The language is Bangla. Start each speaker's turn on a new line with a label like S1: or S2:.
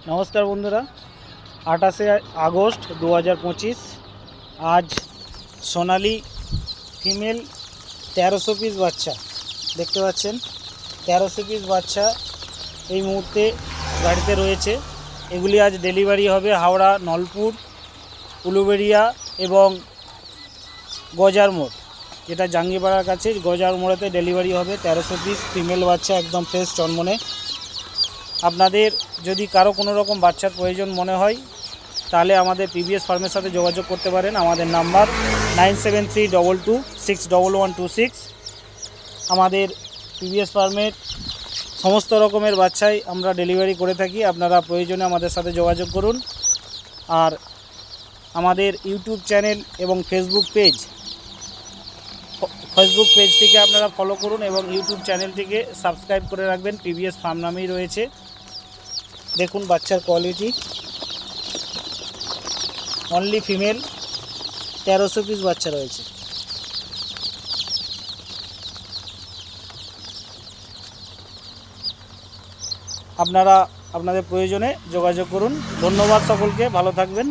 S1: नमस्कार बंधुरा 28 আগস্ট 2025 आज सोनाली फीमेल 1300 पिस बाच्चा देखते पाচ্ছেন 1300 पिस बाच्चा এই মুহূর্তে গাড়িতে রয়েছে। এগুলি আজ ডেলিভারি হবে হাওড়া, নলপুর, উলুবেড়িয়া এবং গজার মোড়, যেটা জাঙ্গিপাড়ার কাছে গজার মোড়েতে ডেলিভারি হবে। 1300 পিস ফিমেল বাচ্চা একদম ফ্রেশ চনমনে। আপনাদের যদি কারো কোনো রকম বাচ্চার প্রয়োজন মনে হয় তাহলে আমাদের পিভিএস ফার্মের সাথে যোগাযোগ করতে পারেন। আমাদের নাম্বার 9732261126। আমাদের পিভিএস ফার্মের সমস্ত রকমের বাচ্চাই আমরা ডেলিভারি করে থাকি। আপনারা প্রয়োজনে আমাদের সাথে যোগাযোগ করুন। আর আমাদের ইউটিউব চ্যানেল এবং ফেসবুক পেজটিকে আপনারা ফলো করুন এবং ইউটিউব চ্যানেলটিকে সাবস্ক্রাইব করে রাখবেন। পিভিএস ফার্ম নামেই রয়েছে। দেখুন বাচ্চার কোয়ালিটি, অনলি ফিমেল 1300 পিস বাচ্চা রয়েছে। আপনারা আপনাদের প্রয়োজনে যোগাযোগ করুন। ধন্যবাদ সকলকে, ভালো থাকবেন।